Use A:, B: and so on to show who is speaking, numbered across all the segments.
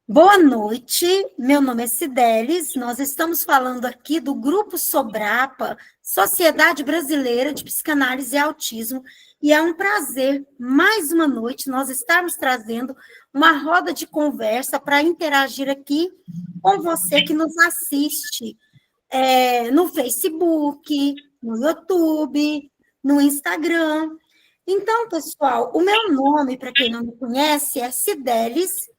A: Boa noite, meu nome é Cidelis, nós estamos falando aqui do Grupo Sobrapa, Sociedade Brasileira de Psicanálise e Autismo, e é um prazer, mais uma noite, nós estarmos trazendo uma roda de conversa para interagir aqui com você que nos assiste no Facebook, no YouTube, no Instagram. Então, pessoal, o meu nome, para quem não me conhece, é Cidelis.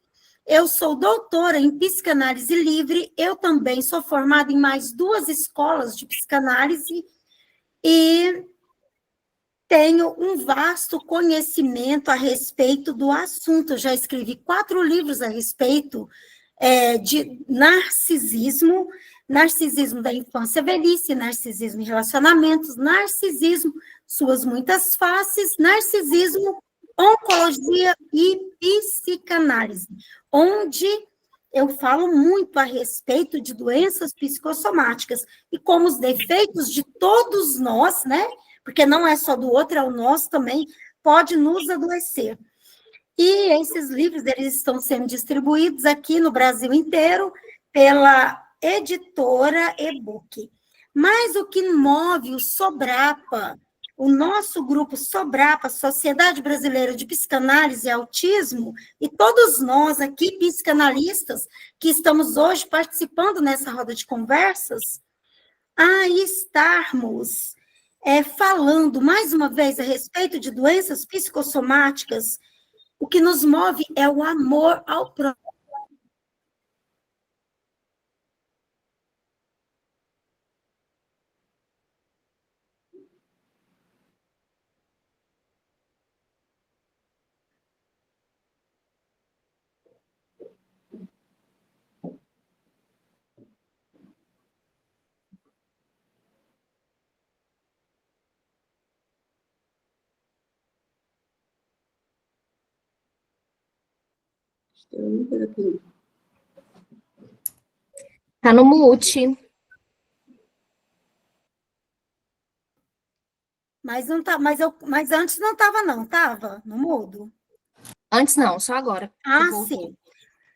A: Eu sou doutora em psicanálise livre, eu também sou formada em mais duas escolas de psicanálise e tenho um vasto conhecimento a respeito do assunto. Eu já escrevi 4 livros a respeito de narcisismo, narcisismo da infância e velhice, narcisismo em relacionamentos, narcisismo, suas muitas faces, narcisismo, oncologia e psicanálise, onde eu falo muito a respeito de doenças psicossomáticas e como os defeitos de todos nós, né? Porque não é só do outro, é o nosso também, pode nos adoecer. E esses livros, eles estão sendo distribuídos aqui no Brasil inteiro pela editora e-book. Mas o que move o Sobrapa, o nosso grupo Sobrapa, Sociedade Brasileira de Psicanálise e Autismo, e todos nós aqui, psicanalistas, que estamos hoje participando nessa roda de conversas, a estarmos falando mais uma vez a respeito de doenças psicossomáticas. O que nos move é o amor ao próximo.
B: Tá no mute.
A: Mas não tá, mas antes não estava, não, estava no mudo.
B: Antes não, só agora.
A: Ah, sim.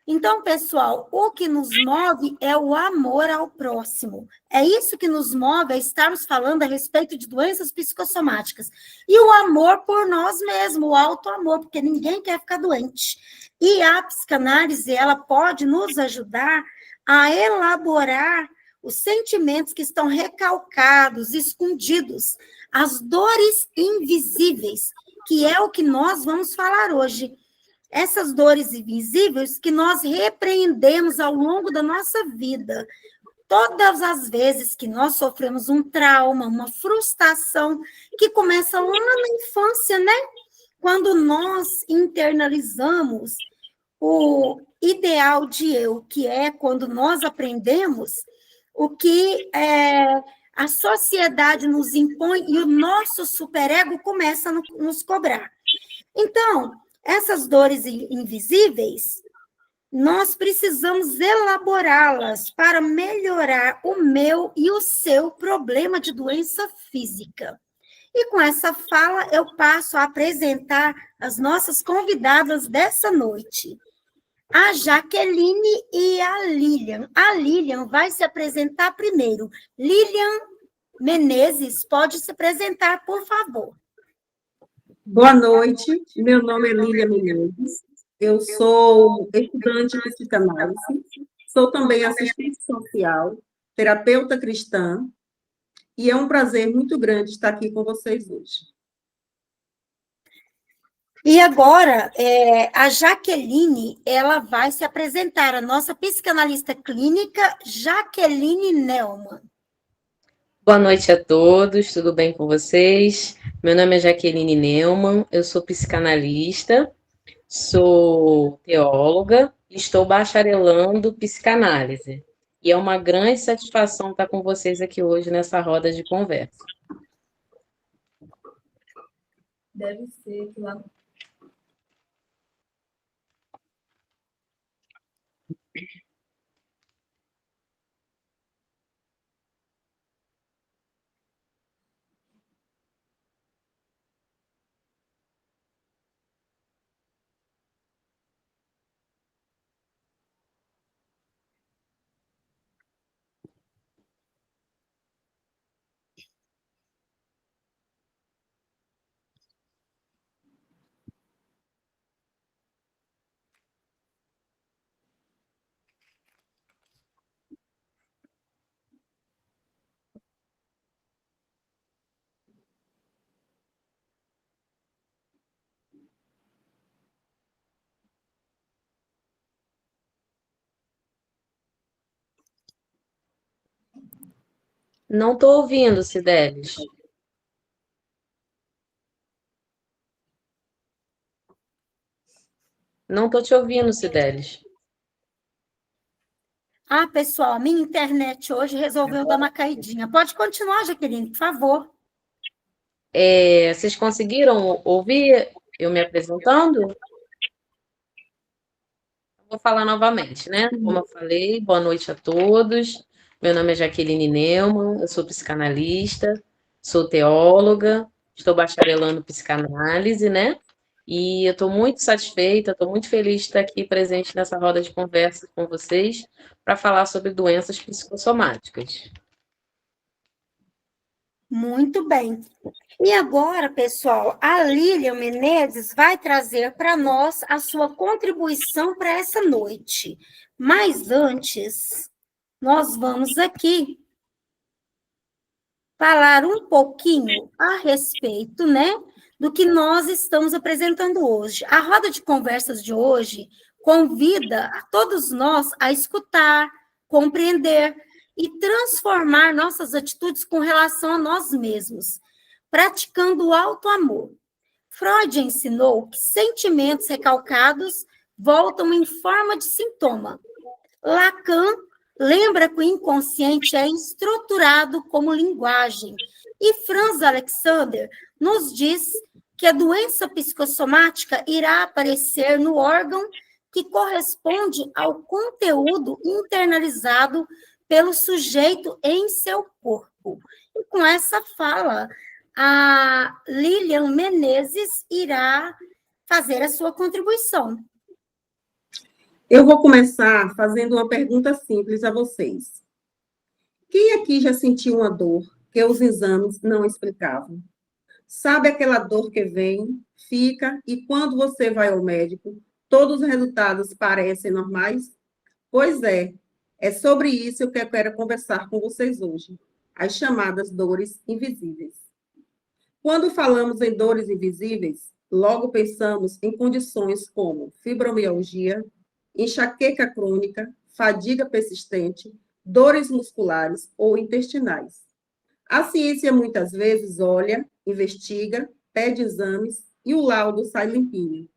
A: Então, pessoal, o que nos move é o amor ao próximo. É isso que nos move a estarmos falando a respeito de doenças psicossomáticas. E o amor por nós mesmos, o auto-amor, porque ninguém quer ficar doente. E a psicanálise, ela pode nos ajudar a elaborar os sentimentos que estão recalcados, escondidos, as dores invisíveis, que é o que nós vamos falar hoje. Essas dores invisíveis que nós repreendemos ao longo da nossa vida. Todas as vezes que nós sofremos um trauma, uma frustração, que começa lá na infância, né? Quando nós internalizamos o ideal de eu, que é quando nós aprendemos o que a sociedade nos impõe e o nosso superego começa a nos cobrar. Então, essas dores invisíveis, nós precisamos elaborá-las para melhorar o meu e o seu problema de doença física. E com essa fala, eu passo a apresentar as nossas convidadas dessa noite, a Jaqueline e a Lilian. A Lilian vai se apresentar primeiro. Lilian Menezes, pode se apresentar, por favor.
C: Boa noite, meu nome é Lília Menezes, eu sou estudante de psicanálise, sou também assistente social, terapeuta cristã, e é um prazer muito grande estar aqui com vocês hoje.
A: E agora, a Jaqueline, ela vai se apresentar, a nossa psicanalista clínica, Jaqueline Nelman.
D: Boa noite a todos, tudo bem com vocês? Meu nome é Jaqueline Neumann, eu sou psicanalista, sou teóloga e estou bacharelando psicanálise. E é uma grande satisfação estar com vocês aqui hoje nessa roda de conversa.
E: Deve ser lá.
D: Não estou ouvindo, Cidelis. Não estou te ouvindo, Cidelis.
A: Ah, pessoal, minha internet hoje resolveu dar uma caidinha. Pode continuar, Jaqueline, por favor.
D: Vocês conseguiram ouvir eu me apresentando? Vou falar novamente, né? Como eu falei, boa noite a todos. Meu nome é Jaqueline Neumann, eu sou psicanalista, sou teóloga, estou bacharelando em psicanálise, né? E eu estou muito satisfeita, estou muito feliz de estar aqui presente nessa roda de conversa com vocês para falar sobre doenças psicossomáticas.
A: Muito bem. E agora, pessoal, a Lília Menezes vai trazer para nós a sua contribuição para essa noite. Mas antes, nós vamos aqui falar um pouquinho a respeito, né, do que nós estamos apresentando hoje. A roda de conversas de hoje convida a todos nós a escutar, compreender e transformar nossas atitudes com relação a nós mesmos, praticando o autoamor. Freud ensinou que sentimentos recalcados voltam em forma de sintoma. Lacan lembra que o inconsciente é estruturado como linguagem. E Franz Alexander nos diz que a doença psicossomática irá aparecer no órgão que corresponde ao conteúdo internalizado pelo sujeito em seu corpo. E com essa fala, a Lilian Menezes irá fazer a sua contribuição.
C: Eu vou começar fazendo uma pergunta simples a vocês. Quem aqui já sentiu uma dor que os exames não explicavam? Sabe aquela dor que vem, fica, e quando você vai ao médico, todos os resultados parecem normais? Pois é sobre isso que eu quero conversar com vocês hoje, as chamadas dores invisíveis. Quando falamos em dores invisíveis, logo pensamos em condições como fibromialgia, enxaqueca crônica, fadiga persistente, dores musculares ou intestinais. A ciência muitas vezes olha, investiga, pede exames e o laudo sai limpinho.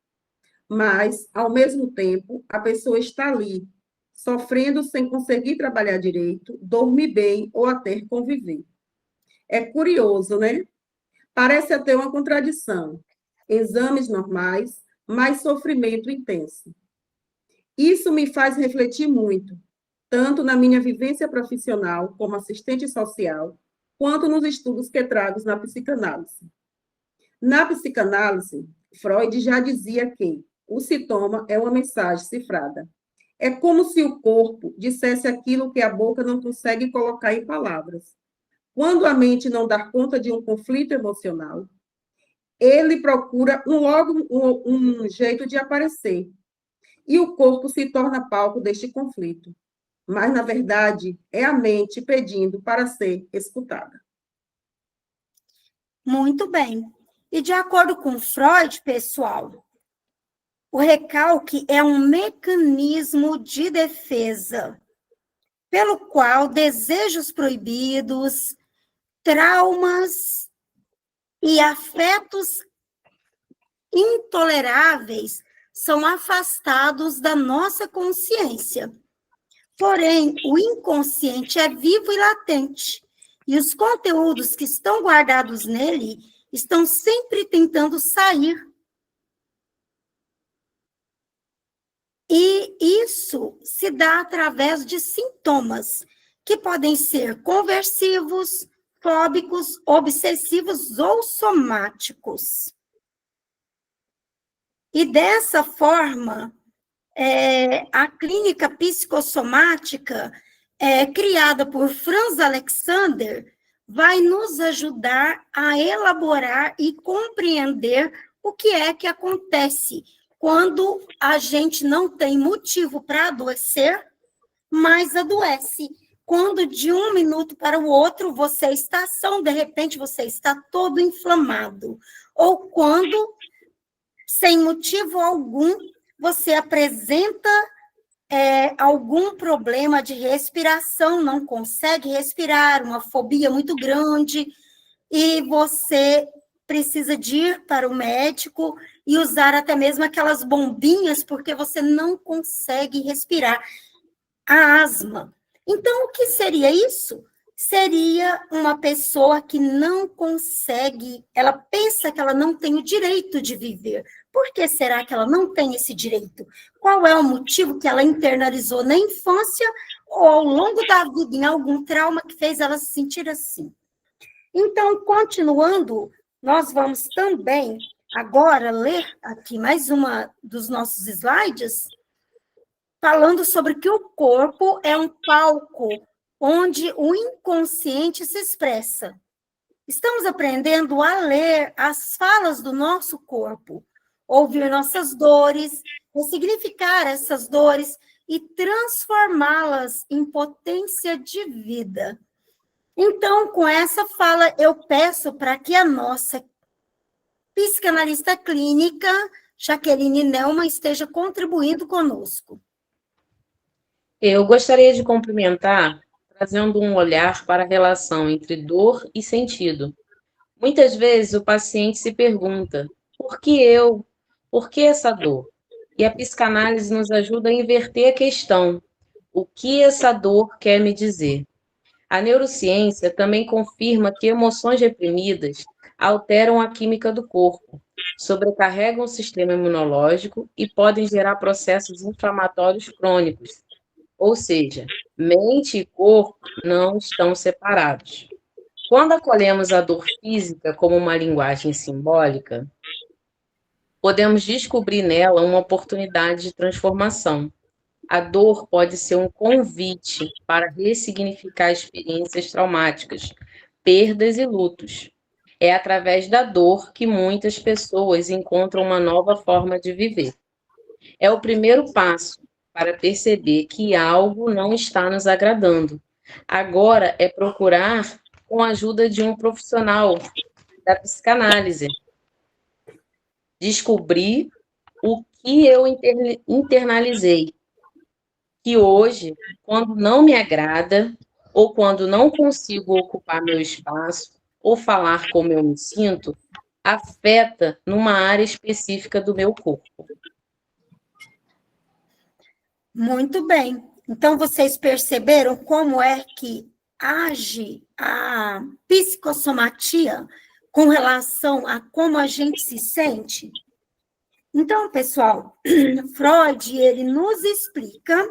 C: Mas, ao mesmo tempo, a pessoa está ali, sofrendo sem conseguir trabalhar direito, dormir bem ou até conviver. É curioso, né? Parece até uma contradição. Exames normais, mas sofrimento intenso. Isso me faz refletir muito, tanto na minha vivência profissional como assistente social, quanto nos estudos que trago na psicanálise. Na psicanálise, Freud já dizia que o sintoma é uma mensagem cifrada. É como se o corpo dissesse aquilo que a boca não consegue colocar em palavras. Quando a mente não dá conta de um conflito emocional, ele procura logo um jeito de aparecer. E o corpo se torna palco deste conflito. Mas, na verdade, é a mente pedindo para ser escutada.
A: Muito bem. E de acordo com Freud, pessoal, o recalque é um mecanismo de defesa, pelo qual desejos proibidos, traumas e afetos intoleráveis são afastados da nossa consciência. Porém, o inconsciente é vivo e latente, e os conteúdos que estão guardados nele estão sempre tentando sair. E isso se dá através de sintomas, que podem ser conversivos, fóbicos, obsessivos ou somáticos. E dessa forma, a clínica psicossomática, criada por Franz Alexander, vai nos ajudar a elaborar e compreender o que é que acontece quando a gente não tem motivo para adoecer, mas adoece. Quando de um minuto para o outro você está são, de repente você está todo inflamado. Ou quando, sem motivo algum, você apresenta algum problema de respiração, não consegue respirar, uma fobia muito grande, e você precisa de ir para o médico e usar até mesmo aquelas bombinhas, porque você não consegue respirar. A asma. Então, o que seria isso? Seria uma pessoa que não consegue, ela pensa que ela não tem o direito de viver. Por que será que ela não tem esse direito? Qual é o motivo que ela internalizou na infância ou ao longo da vida em algum trauma que fez ela se sentir assim? Então, continuando, nós vamos também agora ler aqui mais uma dos nossos slides, falando sobre que o corpo é um palco onde o inconsciente se expressa. Estamos aprendendo a ler as falas do nosso corpo, ouvir nossas dores, ressignificar essas dores e transformá-las em potência de vida. Então, com essa fala, eu peço para que a nossa psicanalista clínica, Jaqueline Neumann, esteja contribuindo conosco.
D: Eu gostaria de complementar, trazendo um olhar para a relação entre dor e sentido. Muitas vezes o paciente se pergunta, por que eu? Por que essa dor? E a psicanálise nos ajuda a inverter a questão, o que essa dor quer me dizer? A neurociência também confirma que emoções reprimidas alteram a química do corpo, sobrecarregam o sistema imunológico e podem gerar processos inflamatórios crônicos. Ou seja, mente e corpo não estão separados. Quando acolhemos a dor física como uma linguagem simbólica, podemos descobrir nela uma oportunidade de transformação. A dor pode ser um convite para ressignificar experiências traumáticas, perdas e lutos. É através da dor que muitas pessoas encontram uma nova forma de viver. É o primeiro passo para perceber que algo não está nos agradando. Agora é procurar com a ajuda de um profissional da psicanálise. Descobrir o que eu internalizei. Que hoje, quando não me agrada, ou quando não consigo ocupar meu espaço, ou falar como eu me sinto, afeta numa área específica do meu corpo.
A: Muito bem. Então, vocês perceberam como é que age a psicossomatia com relação a como a gente se sente? Então, pessoal, Freud, ele nos explica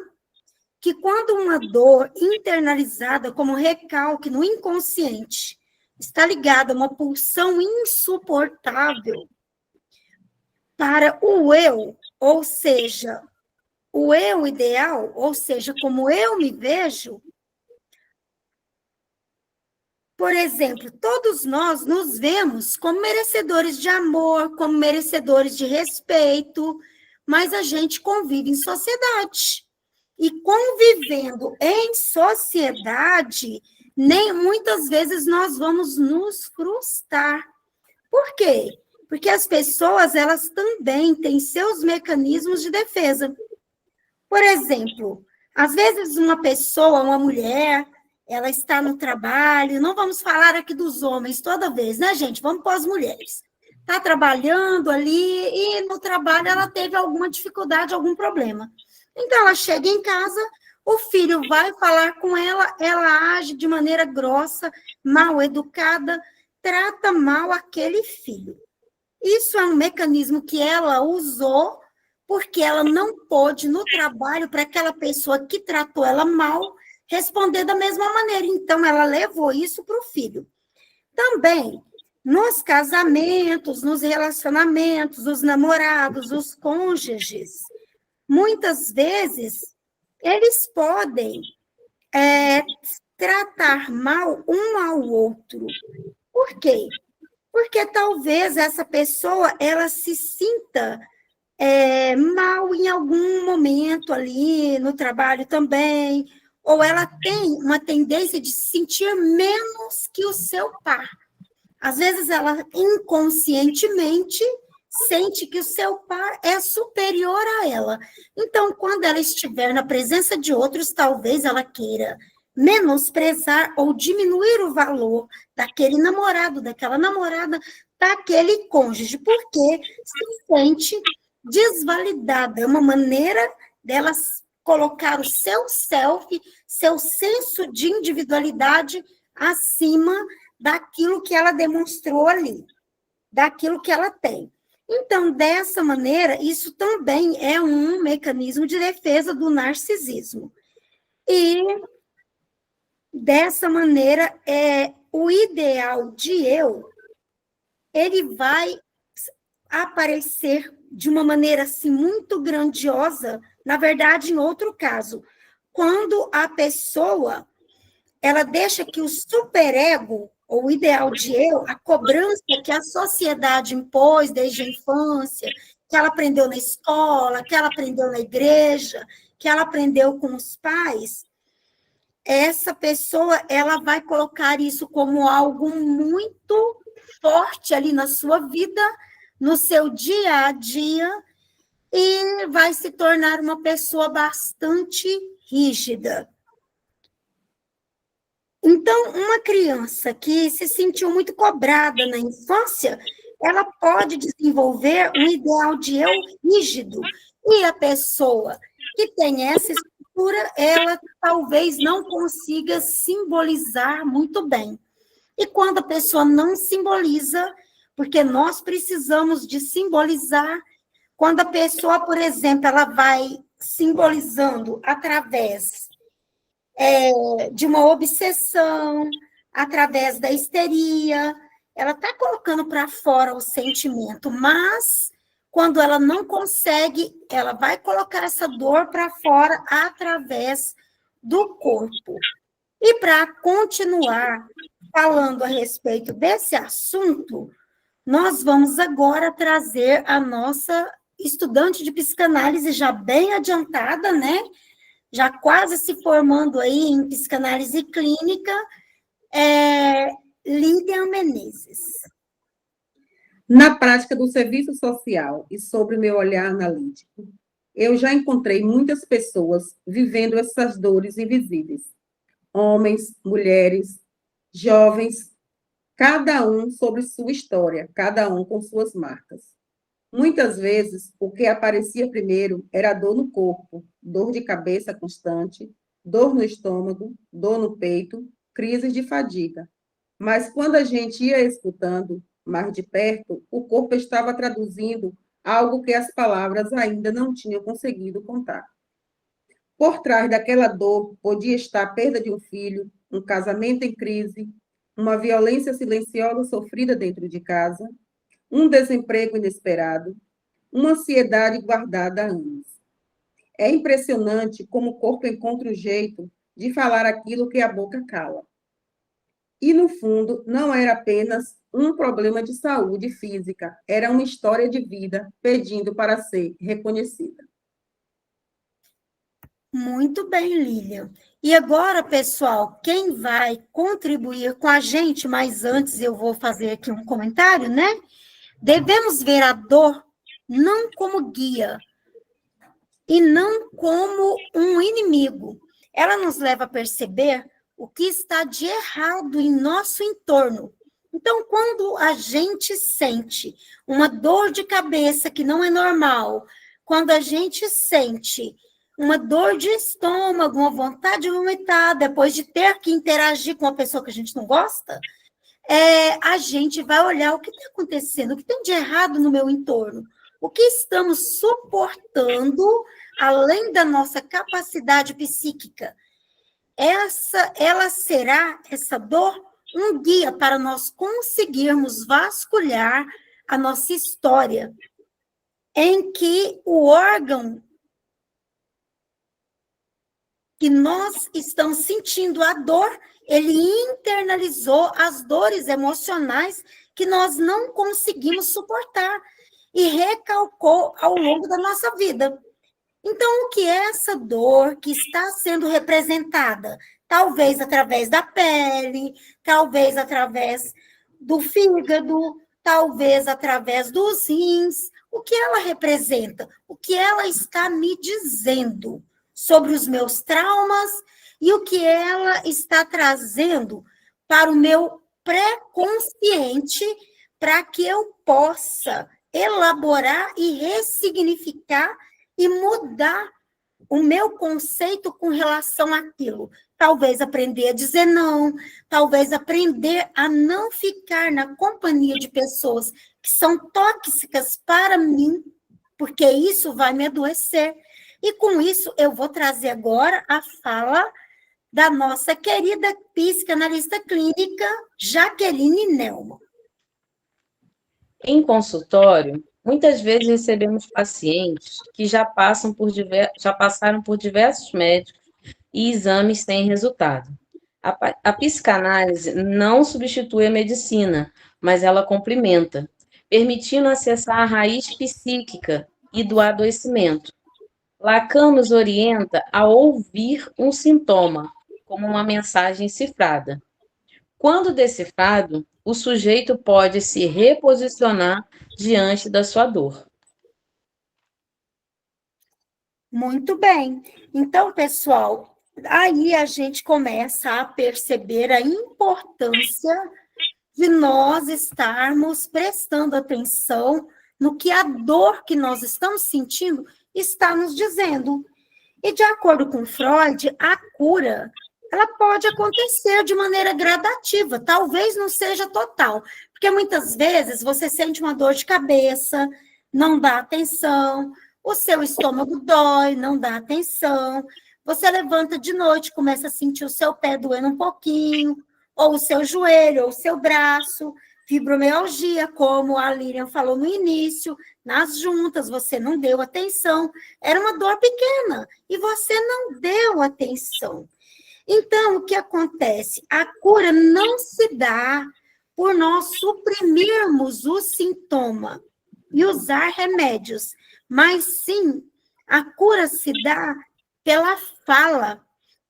A: que quando uma dor internalizada como recalque no inconsciente está ligada a uma pulsão insuportável para o eu, ou seja, o eu ideal, ou seja, como eu me vejo, por exemplo, todos nós nos vemos como merecedores de amor, como merecedores de respeito, mas a gente convive em sociedade. E convivendo em sociedade, nem muitas vezes nós vamos nos frustrar. Por quê? Porque as pessoas, elas também têm seus mecanismos de defesa. Por exemplo, às vezes uma pessoa, uma mulher, ela está no trabalho, não vamos falar aqui dos homens toda vez, né, gente? Vamos para as mulheres. Está trabalhando ali e no trabalho ela teve alguma dificuldade, algum problema. Então, ela chega em casa, o filho vai falar com ela, ela age de maneira grossa, mal educada, trata mal aquele filho. Isso é um mecanismo que ela usou porque ela não pôde, no trabalho, para aquela pessoa que tratou ela mal, responder da mesma maneira. Então, ela levou isso para o filho. Também, nos casamentos, nos relacionamentos, os namorados, os cônjuges, muitas vezes, eles podem tratar mal um ao outro. Por quê? Porque talvez essa pessoa, ela se sinta mal em algum momento ali, no trabalho também, ou ela tem uma tendência de se sentir menos que o seu par. Às vezes, ela inconscientemente sente que o seu par é superior a ela. Então, quando ela estiver na presença de outros, talvez ela queira menosprezar ou diminuir o valor daquele namorado, daquela namorada, daquele cônjuge, porque se sente desvalidada. É uma maneira dela colocar o seu self, seu senso de individualidade acima daquilo que ela demonstrou ali, daquilo que ela tem. Então, dessa maneira, isso também é um mecanismo de defesa do narcisismo. E, dessa maneira, o ideal de eu, ele vai aparecer de uma maneira assim, muito grandiosa, na verdade, em outro caso, quando a pessoa ela deixa que o superego, ou o ideal de eu, a cobrança que a sociedade impôs desde a infância, que ela aprendeu na escola, que ela aprendeu na igreja, que ela aprendeu com os pais, essa pessoa ela vai colocar isso como algo muito forte ali na sua vida, no seu dia a dia, e vai se tornar uma pessoa bastante rígida. Então, uma criança que se sentiu muito cobrada na infância, ela pode desenvolver um ideal de eu rígido. E a pessoa que tem essa estrutura, ela talvez não consiga simbolizar muito bem. E quando a pessoa não simboliza, porque nós precisamos de simbolizar, quando a pessoa, por exemplo, ela vai simbolizando através de uma obsessão, através da histeria, ela está colocando para fora o sentimento, mas quando ela não consegue, ela vai colocar essa dor para fora através do corpo. E para continuar falando a respeito desse assunto, nós vamos agora trazer a nossa estudante de psicanálise já bem adiantada, né? Já quase se formando aí em psicanálise clínica, Lilian Menezes.
C: Na prática do serviço social e sobre o meu olhar analítico, eu já encontrei muitas pessoas vivendo essas dores invisíveis. Homens, mulheres, jovens, cada um sobre sua história, cada um com suas marcas. Muitas vezes, o que aparecia primeiro era dor no corpo, dor de cabeça constante, dor no estômago, dor no peito, crises de fadiga. Mas quando a gente ia escutando mais de perto, o corpo estava traduzindo algo que as palavras ainda não tinham conseguido contar. Por trás daquela dor podia estar a perda de um filho, um casamento em crise, uma violência silenciosa sofrida dentro de casa, um desemprego inesperado, uma ansiedade guardada há anos. É impressionante como o corpo encontra o jeito de falar aquilo que a boca cala. E, no fundo, não era apenas um problema de saúde física, era uma história de vida pedindo para ser reconhecida.
A: Muito bem, Lilian. E agora, pessoal, quem vai contribuir com a gente, mas antes eu vou fazer aqui um comentário, né? Devemos ver a dor não como guia e não como um inimigo. Ela nos leva a perceber o que está de errado em nosso entorno. Então, quando a gente sente uma dor de cabeça que não é normal, quando a gente sente uma dor de estômago, uma vontade de vomitar, depois de ter que interagir com uma pessoa que a gente não gosta, a gente vai olhar o que está acontecendo, o que tem de errado no meu entorno, o que estamos suportando além da nossa capacidade psíquica. Ela será, essa dor, um guia para nós conseguirmos vasculhar a nossa história, em que o órgão que nós estamos sentindo a dor, ele internalizou as dores emocionais que nós não conseguimos suportar e recalcou ao longo da nossa vida. Então, o que é essa dor que está sendo representada? Talvez através da pele, talvez através do fígado, talvez através dos rins. O que ela representa? O que ela está me dizendo sobre os meus traumas e o que ela está trazendo para o meu pré-consciente, para que eu possa elaborar e ressignificar e mudar o meu conceito com relação àquilo. Talvez aprender a dizer não, talvez aprender a não ficar na companhia de pessoas que são tóxicas para mim, porque isso vai me adoecer. E com isso, eu vou trazer agora a fala da nossa querida psicanalista clínica, Jaqueline Neumann.
D: Em consultório, muitas vezes recebemos pacientes que já passaram por diversos médicos e exames sem resultado. A psicanálise não substitui a medicina, mas ela complementa, permitindo acessar a raiz psíquica e do adoecimento. Lacan nos orienta a ouvir um sintoma, como uma mensagem cifrada. Quando decifrado, o sujeito pode se reposicionar diante da sua dor.
A: Muito bem. Então, pessoal, aí a gente começa a perceber a importância de nós estarmos prestando atenção no que a dor que nós estamos sentindo está nos dizendo. E, de acordo com Freud, a cura ela pode acontecer de maneira gradativa, talvez não seja total, porque muitas vezes você sente uma dor de cabeça, não dá atenção, o seu estômago dói, não dá atenção, você levanta de noite, começa a sentir o seu pé doendo um pouquinho, ou o seu joelho, ou o seu braço, fibromialgia, como a Lilian falou no início, nas juntas, você não deu atenção, era uma dor pequena, e você não deu atenção. Então, o que acontece? A cura não se dá por nós suprimirmos o sintoma e usar remédios, mas sim, a cura se dá pela fala,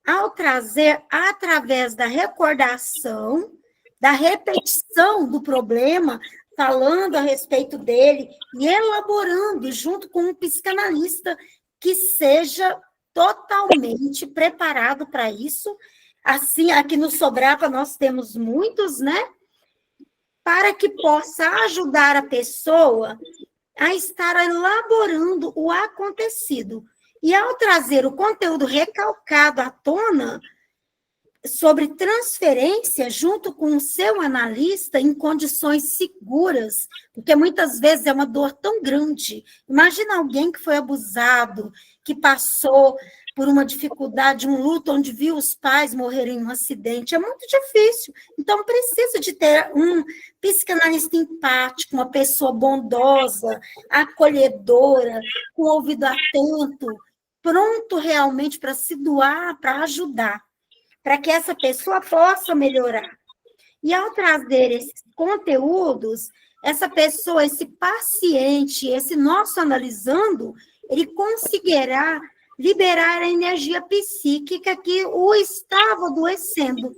A: ao trazer através da recordação, da repetição do problema, falando a respeito dele e elaborando junto com um psicanalista que seja totalmente preparado para isso. Assim, aqui no Sobrapa nós temos muitos, né? Para que possa ajudar a pessoa a estar elaborando o acontecido. E ao trazer o conteúdo recalcado à tona sobre transferência junto com o seu analista em condições seguras, porque muitas vezes é uma dor tão grande. Imagina alguém que foi abusado, que passou por uma dificuldade, um luto, onde viu os pais morrerem em um acidente. É muito difícil. Então, precisa de ter um psicanalista empático, uma pessoa bondosa, acolhedora, com o ouvido atento, pronto realmente para se doar, para ajudar, para que essa pessoa possa melhorar. E ao trazer esses conteúdos, essa pessoa, esse paciente, esse nosso analisando, ele conseguirá liberar a energia psíquica que o estava adoecendo.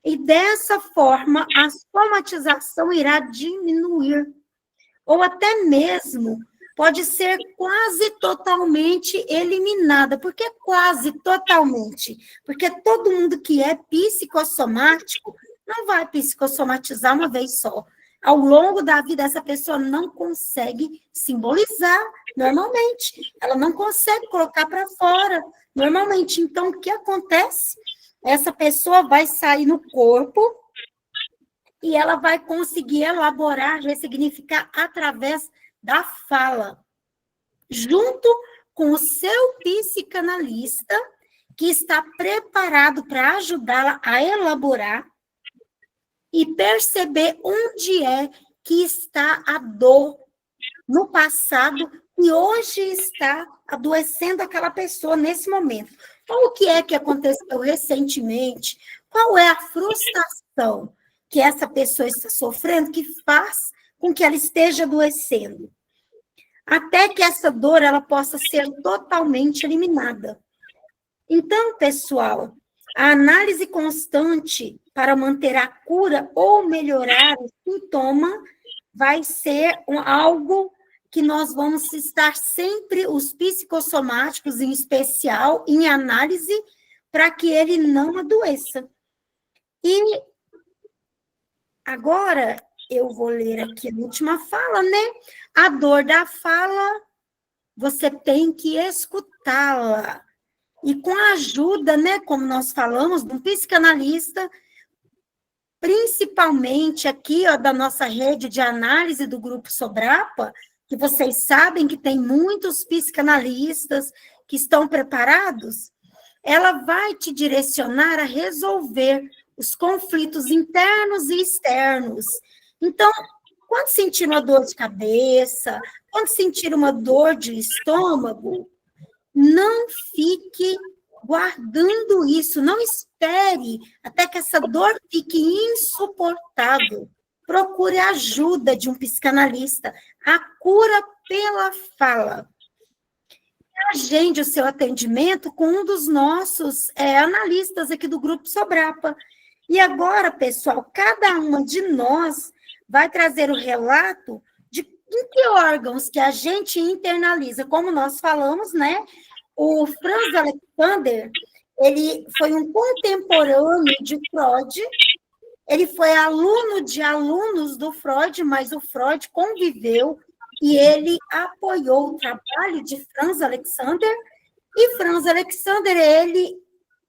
A: E dessa forma, a somatização irá diminuir. Ou até mesmo pode ser quase totalmente eliminada. Por que quase totalmente? Porque todo mundo que é psicossomático não vai psicossomatizar uma vez só. Ao longo da vida, essa pessoa não consegue simbolizar normalmente. Ela não consegue colocar para fora normalmente. Então, o que acontece? Essa pessoa vai sair no corpo e ela vai conseguir elaborar, ressignificar através da fala, junto com o seu psicanalista, que está preparado para ajudá-la a elaborar e perceber onde é que está a dor no passado e hoje está adoecendo aquela pessoa nesse momento. Ou o que é que aconteceu recentemente? Qual é a frustração que essa pessoa está sofrendo que faz com que ela esteja adoecendo? Até que essa dor ela possa ser totalmente eliminada. Então, pessoal, a análise constante para manter a cura ou melhorar o sintoma vai ser algo que nós vamos estar sempre, os psicossomáticos em especial, em análise, para que ele não adoeça. E agora, eu vou ler aqui a última fala, né? A dor da fala, você tem que escutá-la. E com a ajuda, né, como nós falamos, de um psicanalista, principalmente aqui, ó, da nossa rede de análise do Grupo Sobrapa, que vocês sabem que tem muitos psicanalistas que estão preparados, ela vai te direcionar a resolver os conflitos internos e externos. Então, quando sentir uma dor de cabeça, quando sentir uma dor de estômago, não fique guardando isso, não espere até que essa dor fique insuportável. Procure a ajuda de um psicanalista, a cura pela fala. Agende o seu atendimento com um dos nossos analistas aqui do Grupo Sobrapa. E agora, pessoal, cada uma de nós vai trazer o relato de em que órgãos que a gente internaliza. Como nós falamos, né? O Franz Alexander, ele foi um contemporâneo de Freud, ele foi aluno de alunos do Freud, mas o Freud conviveu e ele apoiou o trabalho de Franz Alexander, e Franz Alexander, ele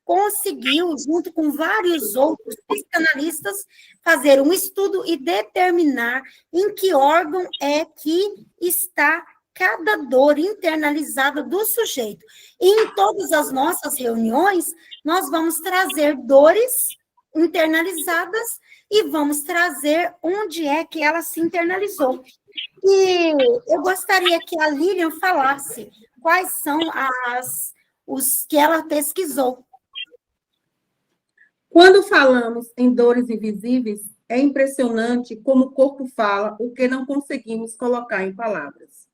A: conseguiu, junto com vários outros psicanalistas, fazer um estudo e determinar em que órgão é que está cada dor internalizada do sujeito. E em todas as nossas reuniões, nós vamos trazer dores internalizadas e vamos trazer onde é que ela se internalizou. E eu gostaria que a Lilian falasse quais são os que ela pesquisou.
C: Quando falamos em dores invisíveis, é impressionante como o corpo fala o que não conseguimos colocar em palavras.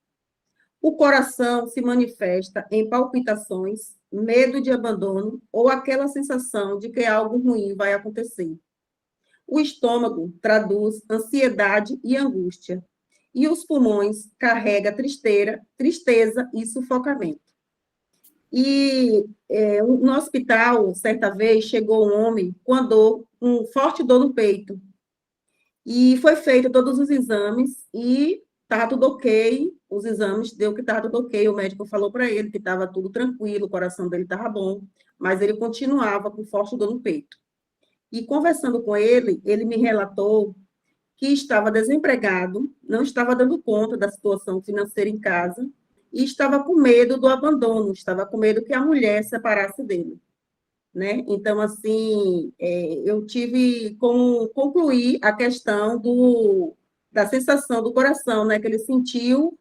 C: O coração se manifesta em palpitações, medo de abandono ou aquela sensação de que algo ruim vai acontecer. O estômago traduz ansiedade e angústia, e os pulmões carrega tristeza e sufocamento. E no hospital, certa vez, chegou um homem com forte dor no peito. E foi feito todos os exames e estava tudo ok. Os exames deu que estava tudo ok. O médico falou para ele que estava tudo tranquilo, o coração dele estava bom, mas ele continuava com forte dor no peito. E conversando com ele, ele me relatou que estava desempregado, não estava dando conta da situação financeira em casa, e estava com medo do abandono, estava com medo que a mulher se separasse dele, né? Então, assim, eu tive como concluir a questão da sensação do coração, né? Que ele sentiu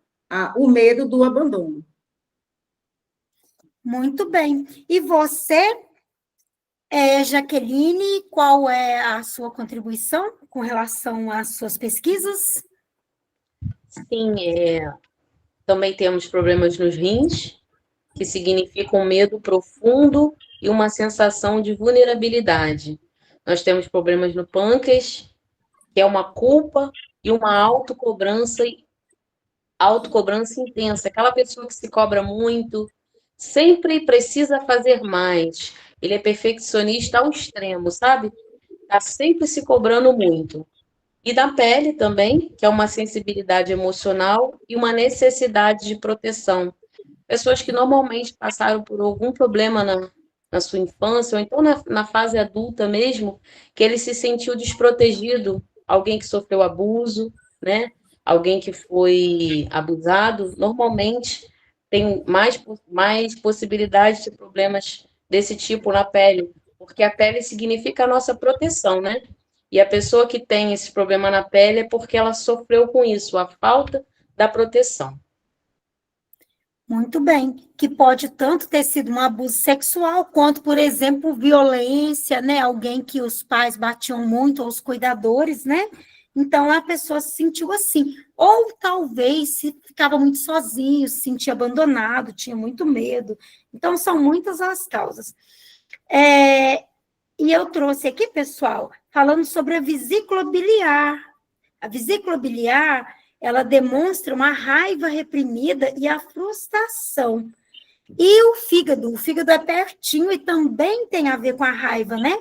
C: o medo do abandono.
A: Muito bem. E você, Jaqueline, qual é a sua contribuição com relação às suas pesquisas?
D: Sim, também temos problemas nos rins, que significam um medo profundo e uma sensação de vulnerabilidade. Nós temos problemas no pâncreas, que é uma culpa e uma autocobrança intensa. Aquela pessoa que se cobra muito, sempre precisa fazer mais. Ele é perfeccionista ao extremo, sabe? Está sempre se cobrando muito. E da pele também, que é uma sensibilidade emocional e uma necessidade de proteção. Pessoas que normalmente passaram por algum problema na sua infância, ou então na fase adulta mesmo, que ele se sentiu desprotegido, alguém que sofreu abuso, né? Alguém que foi abusado, normalmente tem mais possibilidade de problemas desse tipo na pele, porque a pele significa a nossa proteção, né? E a pessoa que tem esse problema na pele é porque ela sofreu com isso, a falta da proteção.
A: Muito bem, que pode tanto ter sido um abuso sexual, quanto, por exemplo, violência, né? Alguém que os pais batiam muito, ou os cuidadores, né? Então, a pessoa se sentiu assim. Ou talvez se ficava muito sozinho, se sentia abandonado, tinha muito medo. Então, são muitas as causas. E eu trouxe aqui, pessoal, falando sobre a vesícula biliar. A vesícula biliar, ela demonstra uma raiva reprimida e a frustração. E o fígado é pertinho e também tem a ver com a raiva, né?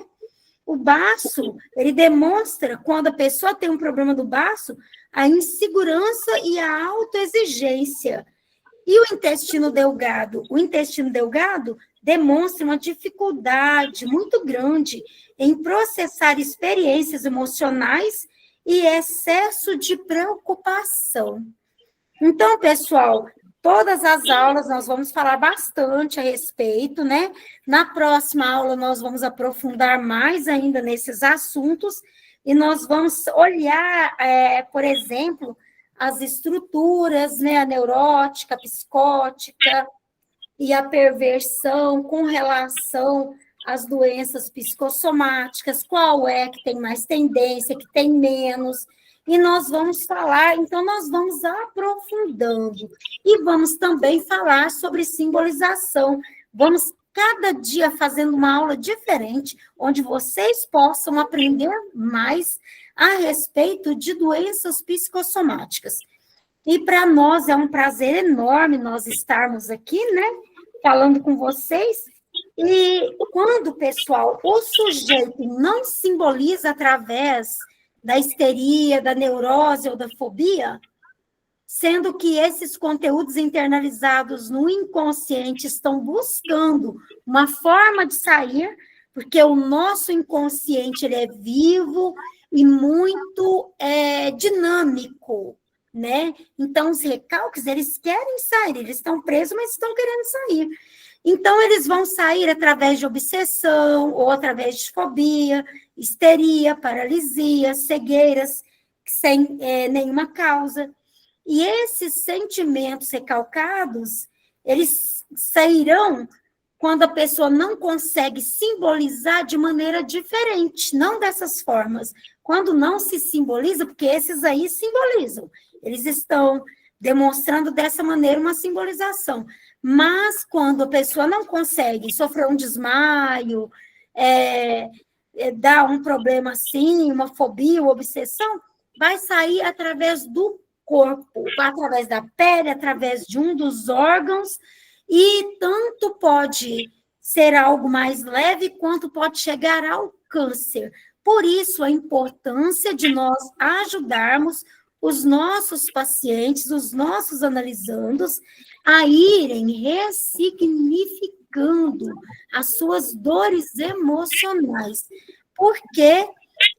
A: O baço, ele demonstra, quando a pessoa tem um problema do baço, a insegurança e a autoexigência. E o intestino delgado? O intestino delgado demonstra uma dificuldade muito grande em processar experiências emocionais e excesso de preocupação. Então, pessoal, todas as aulas nós vamos falar bastante a respeito, né? Na próxima aula nós vamos aprofundar mais ainda nesses assuntos e nós vamos olhar, por exemplo, as estruturas, né? A neurótica, a psicótica e a perversão com relação às doenças psicossomáticas, qual é que tem mais tendência, que tem menos. E nós vamos falar, então nós vamos aprofundando. E vamos também falar sobre simbolização. Vamos cada dia fazendo uma aula diferente, onde vocês possam aprender mais a respeito de doenças psicossomáticas. E para nós é um prazer enorme nós estarmos aqui, né, falando com vocês. E quando, pessoal, o sujeito não simboliza através da histeria, da neurose ou da fobia, sendo que esses conteúdos internalizados no inconsciente estão buscando uma forma de sair, porque o nosso inconsciente ele é vivo e muito dinâmico, né? Então, os recalques, eles querem sair, eles estão presos, mas estão querendo sair. Então, eles vão sair através de obsessão ou através de fobia, histeria, paralisia, cegueiras, sem nenhuma causa. E esses sentimentos recalcados, eles sairão quando a pessoa não consegue simbolizar de maneira diferente, não dessas formas. Quando não se simboliza, porque esses aí simbolizam, eles estão demonstrando dessa maneira uma simbolização. Mas quando a pessoa não consegue sofrer um desmaio, dar um problema assim, uma fobia, uma obsessão, vai sair através do corpo, através da pele, através de um dos órgãos, e tanto pode ser algo mais leve, quanto pode chegar ao câncer. Por isso, a importância de nós ajudarmos os nossos pacientes, os nossos analisandos, a irem ressignificando as suas dores emocionais, porque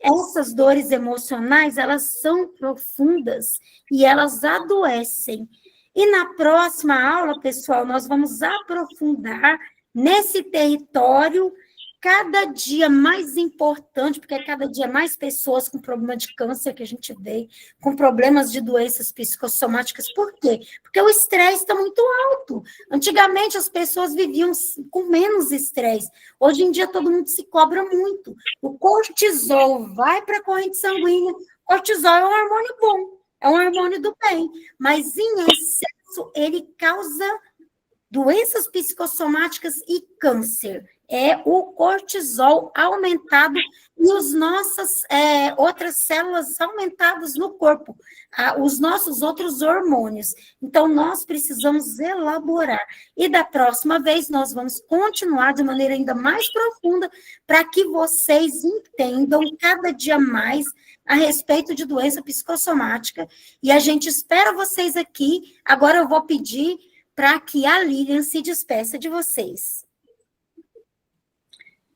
A: essas dores emocionais, elas são profundas e elas adoecem. E na próxima aula, pessoal, nós vamos aprofundar nesse território cada dia mais importante, porque cada dia mais pessoas com problema de câncer que a gente vê, com problemas de doenças psicossomáticas. Por quê? Porque o estresse está muito alto. Antigamente as pessoas viviam com menos estresse. Hoje em dia todo mundo se cobra muito. O cortisol vai para a corrente sanguínea. Cortisol é um hormônio bom, é um hormônio do bem, mas em excesso ele causa doenças psicossomáticas e câncer. É o cortisol aumentado e as nossas outras células aumentadas no corpo, os nossos outros hormônios. Então, nós precisamos elaborar. E da próxima vez, nós vamos continuar de maneira ainda mais profunda para que vocês entendam cada dia mais a respeito de doença psicossomática. E a gente espera vocês aqui. Agora eu vou pedir para que a Lilian se despeça de vocês.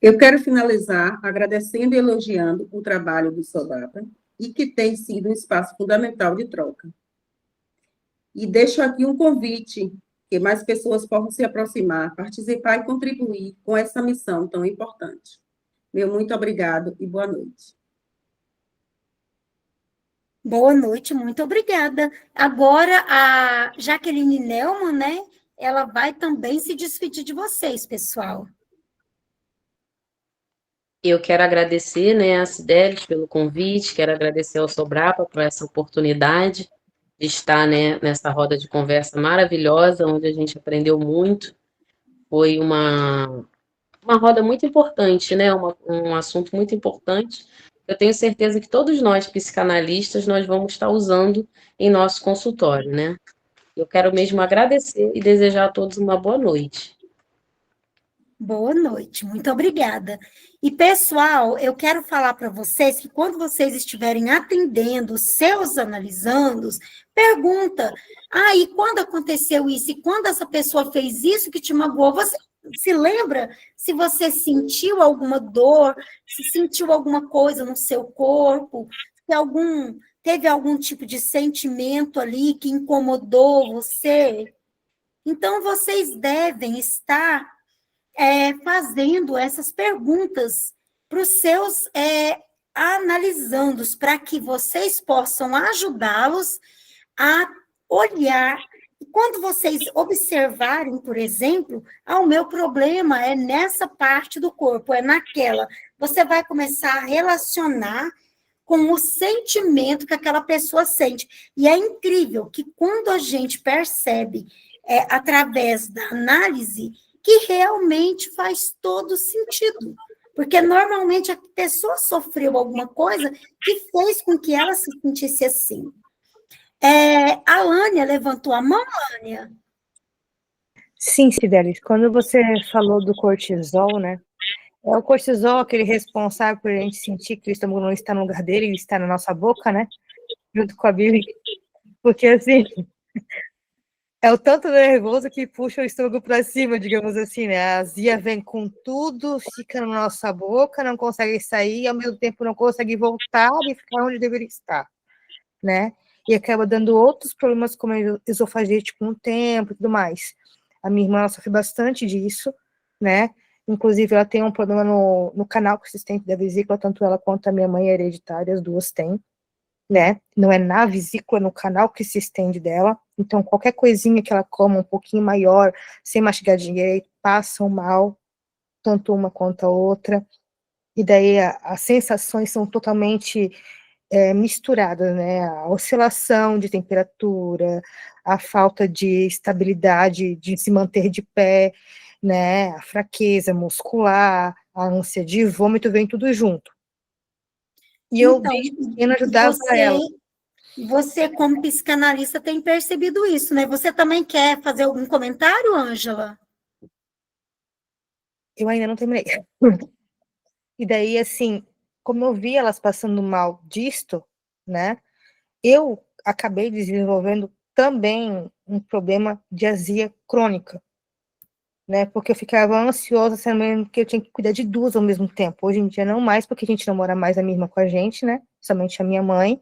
C: Eu quero finalizar agradecendo e elogiando o trabalho do Sobrapa e que tem sido um espaço fundamental de troca. E deixo aqui um convite que mais pessoas possam se aproximar, participar e contribuir com essa missão tão importante. Meu muito obrigado e boa noite.
A: Boa noite, muito obrigada. Agora, a Jaqueline Neumann, né, ela vai também se despedir de vocês, pessoal.
D: Eu quero agradecer, né, a Cidelis pelo convite, quero agradecer ao Sobrapa por essa oportunidade de estar, né, nessa roda de conversa maravilhosa, onde a gente aprendeu muito. Foi uma roda muito importante, né, um assunto muito importante, eu tenho certeza que todos nós, psicanalistas, nós vamos estar usando em nosso consultório, né? Eu quero mesmo agradecer e desejar a todos uma boa noite.
A: Boa noite, muito obrigada. E, pessoal, eu quero falar para vocês que quando vocês estiverem atendendo os seus analisandos, pergunta, e quando aconteceu isso? E quando essa pessoa fez isso que te magoou? Você se lembra se você sentiu alguma dor, se sentiu alguma coisa no seu corpo, se teve algum tipo de sentimento ali que incomodou você? Então, vocês devem estar fazendo essas perguntas para os seus analisandos, para que vocês possam ajudá-los a olhar. E quando vocês observarem, por exemplo, o meu problema é nessa parte do corpo, é naquela, você vai começar a relacionar com o sentimento que aquela pessoa sente. E é incrível que quando a gente percebe, através da análise, que realmente faz todo sentido. Porque normalmente a pessoa sofreu alguma coisa que fez com que ela se sentisse assim. A Lânia levantou a mão, Lânia?
F: Sim, Cidelis, quando você falou do cortisol, né? É o cortisol aquele responsável por a gente sentir que o estômago não está no lugar dele, ele está na nossa boca, né? Junto com a Bíblia. Porque, assim, é o tanto nervoso que puxa o estômago para cima, digamos assim, né? A azia vem com tudo, fica na nossa boca, não consegue sair, e ao mesmo tempo não consegue voltar e ficar onde deveria estar, né? E acaba dando outros problemas, como esofagite com o tempo e tudo mais. A minha irmã sofre bastante disso, né? Inclusive, ela tem um problema no canal consistente da vesícula, tanto ela quanto a minha mãe é hereditária, as duas têm, né? Não é na vesícula, no canal que se estende dela. Então, qualquer coisinha que ela coma um pouquinho maior, sem mastigar direito, passam mal, tanto uma quanto a outra. E daí as sensações são totalmente misturadas, né? A oscilação de temperatura, a falta de estabilidade, de se manter de pé, né? A fraqueza muscular, a ânsia de vômito, vem tudo junto. E eu,
A: Então,
F: desde pequena, ajudava ela.
A: Você, como psicanalista, tem percebido isso, né? Você também quer fazer algum comentário, Ângela?
F: Eu ainda não terminei. E daí, assim, como eu vi elas passando mal disto, né? Eu acabei desenvolvendo também um problema de azia crônica, né? Porque eu ficava ansiosa, sabendo que eu tinha que cuidar de duas ao mesmo tempo. Hoje em dia não mais, porque a gente não mora mais a minha irmã com a gente, né? Somente a minha mãe.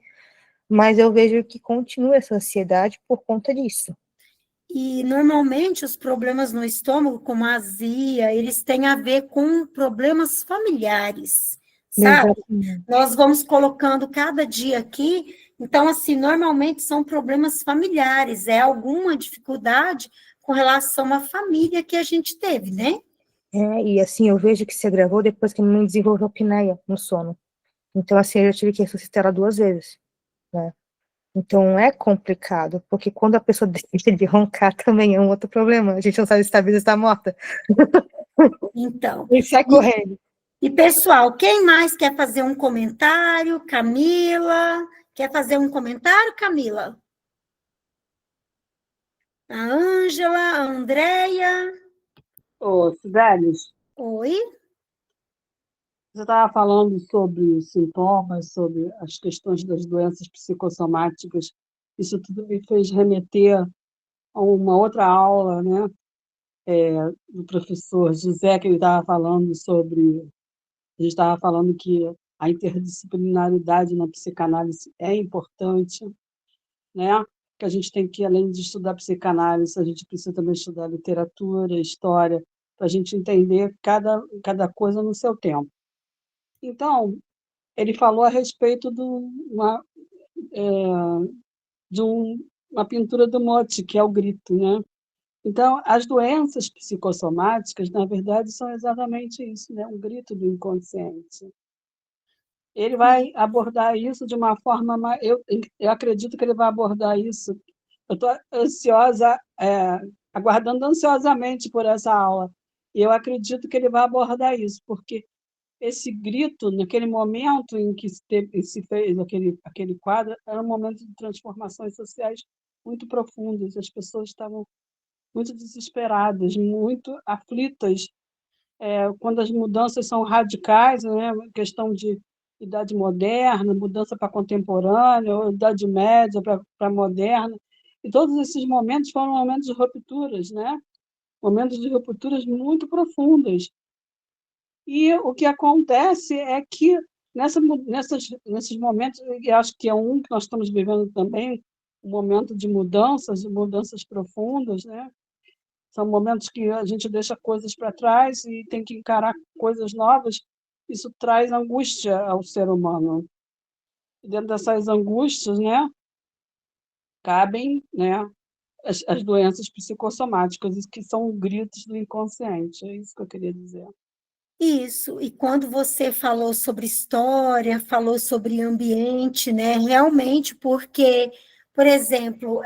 F: Mas eu vejo que continua essa ansiedade por conta disso.
A: E, normalmente, os problemas no estômago, como a azia, eles têm a ver com problemas familiares, sabe?
F: Exatamente.
A: Nós vamos colocando cada dia aqui, então, assim, normalmente são problemas familiares, é alguma dificuldade com relação à família que a gente teve, né?
F: E assim, eu vejo que se agravou depois que a minha mãe desenvolveu apneia no sono. Então, assim, eu já tive que ressuscitar ela 2 vezes, né? Então, é complicado, porque quando a pessoa deixa de roncar, também é um outro problema. A gente não sabe se está viva ou está morta.
A: Então,
F: E sai correndo.
A: e pessoal, quem mais quer fazer um comentário? Camila, quer fazer um comentário, Camila? A Ângela, a Andréia.
C: Ô, Cibeles,
A: Oi?
C: você estava falando sobre os sintomas, sobre as questões das doenças psicossomáticas. Isso tudo me fez remeter a uma outra aula, né, do professor José, que ele estava falando sobre. A gente estava falando que a interdisciplinaridade na psicanálise é importante, né? Que a gente tem que, além de estudar psicanálise, a gente precisa também estudar literatura, história, para a gente entender cada coisa no seu tempo. Então, ele falou a respeito de uma pintura do Mote, que é o grito, né? Então, as doenças psicossomáticas, na verdade, são exatamente isso, né? Um grito do inconsciente. Ele vai abordar isso de uma forma mais. Eu acredito que ele vai abordar isso. Eu estou ansiosa, aguardando ansiosamente por essa aula. E eu acredito que ele vai abordar isso, porque
G: esse grito, naquele momento em que se fez aquele quadro, era um momento de transformações sociais muito profundas. As pessoas estavam muito desesperadas, muito aflitas, quando as mudanças são radicais, né? Questão de idade moderna, mudança para contemporânea, ou idade média para moderna. E todos esses momentos foram momentos de rupturas, né? Momentos de rupturas muito profundas. E o que acontece é que nesses momentos, e acho que é um que nós estamos vivendo também, um momento de mudanças profundas, né? São momentos que a gente deixa coisas para trás e tem que encarar coisas novas. Isso traz angústia ao ser humano. E dentro dessas angústias, né, cabem, né, as doenças psicossomáticas, que são gritos do inconsciente. É isso que eu queria dizer.
A: Isso, e quando você falou sobre história, falou sobre ambiente, né? Realmente, porque, por exemplo,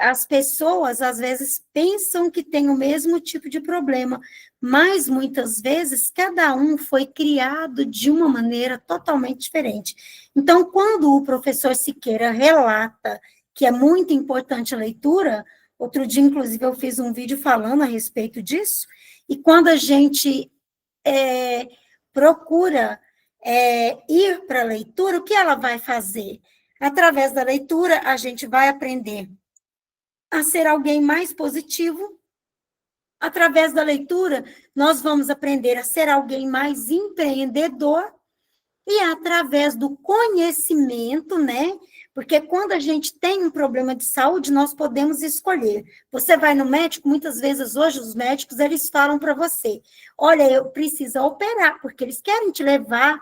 A: as pessoas às vezes pensam que tem o mesmo tipo de problema, mas muitas vezes cada um foi criado de uma maneira totalmente diferente. Então, quando o professor Siqueira relata que é muito importante a leitura, outro dia, inclusive, eu fiz um vídeo falando a respeito disso, e quando a gente procura ir para a leitura, o que ela vai fazer? Através da leitura, a gente vai aprender a ser alguém mais positivo. Através da leitura, nós vamos aprender a ser alguém mais empreendedor. E através do conhecimento, né? Porque quando a gente tem um problema de saúde, nós podemos escolher. Você vai no médico, muitas vezes hoje os médicos, eles falam para você, olha, eu preciso operar, porque eles querem te levar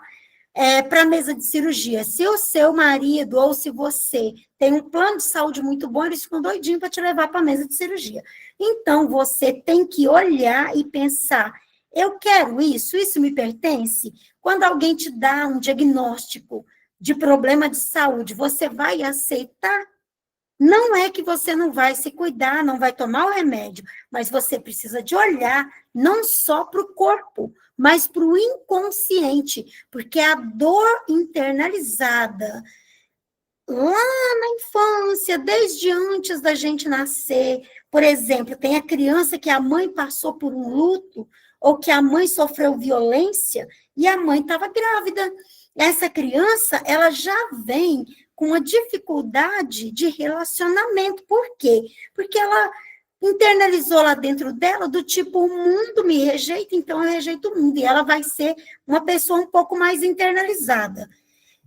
A: para a mesa de cirurgia. Se o seu marido ou se você tem um plano de saúde muito bom, eles ficam doidinhos para te levar para a mesa de cirurgia. Então, você tem que olhar e pensar, eu quero isso me pertence? Quando alguém te dá um diagnóstico de problema de saúde, você vai aceitar? Não é que você não vai se cuidar, não vai tomar o remédio, mas você precisa de olhar não só para o corpo, mas para o inconsciente, porque a dor internalizada lá na infância, desde antes da gente nascer, por exemplo, tem a criança que a mãe passou por um luto, ou que a mãe sofreu violência, e a mãe estava grávida. Essa criança, ela já vem com uma dificuldade de relacionamento. Por quê? Porque ela internalizou lá dentro dela do tipo, o mundo me rejeita, então eu rejeito o mundo. E ela vai ser uma pessoa um pouco mais internalizada.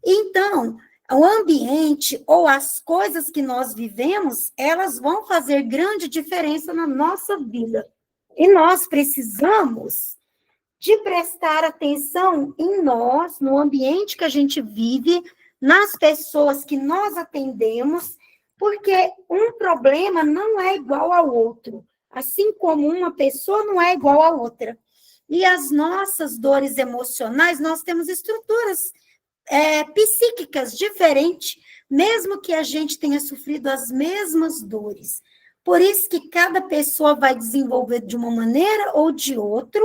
A: Então, o ambiente ou as coisas que nós vivemos, elas vão fazer grande diferença na nossa vida. E nós precisamos de prestar atenção em nós, no ambiente que a gente vive, nas pessoas que nós atendemos, porque um problema não é igual ao outro, assim como uma pessoa não é igual a outra. E as nossas dores emocionais, nós temos estruturas psíquicas diferentes, mesmo que a gente tenha sofrido as mesmas dores. Por isso que cada pessoa vai desenvolver de uma maneira ou de outra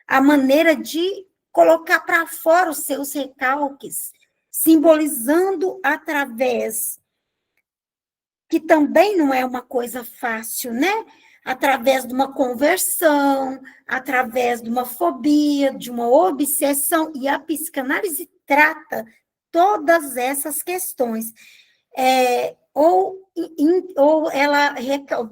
A: a maneira de colocar para fora os seus recalques, simbolizando através, que também não é uma coisa fácil, né? Através de uma conversão, através de uma fobia, de uma obsessão, e a psicanálise trata todas essas questões. Ou ela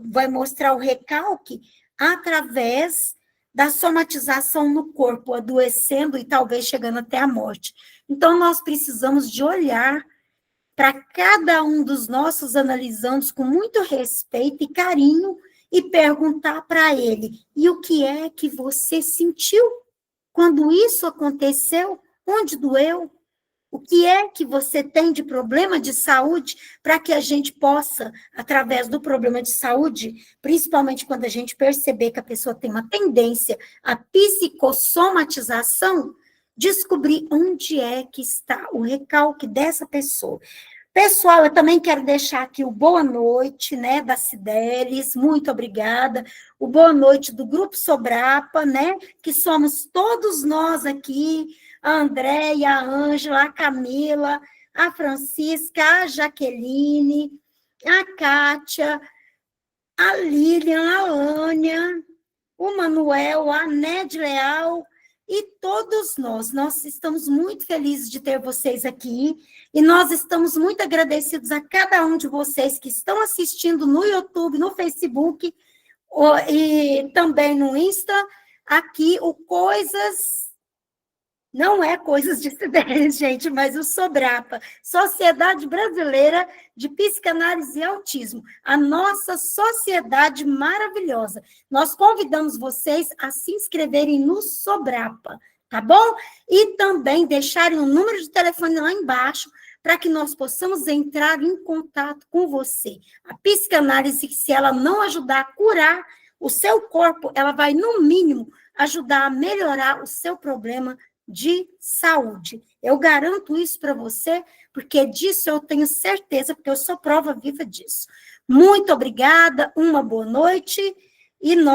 A: vai mostrar o recalque através da somatização no corpo, adoecendo e talvez chegando até a morte. Então, nós precisamos de olhar para cada um dos nossos analisandos com muito respeito e carinho e perguntar para ele, e o que é que você sentiu quando isso aconteceu? Onde doeu? O que é que você tem de problema de saúde para que a gente possa, através do problema de saúde, principalmente quando a gente perceber que a pessoa tem uma tendência à psicossomatização, descobrir onde é que está o recalque dessa pessoa. Pessoal, eu também quero deixar aqui o boa noite, né, da Cidelis, muito obrigada. O boa noite do Grupo Sobrapa, né, que somos todos nós aqui, a Andréia, a Ângela, a Camila, a Francisca, a Jaqueline, a Kátia, a Lilian, a Lânia, o Manuel, a Ned Leal e todos nós estamos muito felizes de ter vocês aqui e nós estamos muito agradecidos a cada um de vocês que estão assistindo no YouTube, no Facebook e também no Insta, aqui o Coisas... Não é Coisas de Cibele, gente, mas o Sobrapa, Sociedade Brasileira de Psicanálise e Autismo, a nossa sociedade maravilhosa. Nós convidamos vocês a se inscreverem no Sobrapa, tá bom? E também deixarem o número de telefone lá embaixo para que nós possamos entrar em contato com você. A psicanálise, se ela não ajudar a curar o seu corpo, ela vai, no mínimo, ajudar a melhorar o seu problema de saúde. Eu garanto isso para você, porque disso eu tenho certeza, porque eu sou prova viva disso. Muito obrigada, uma boa noite, e nós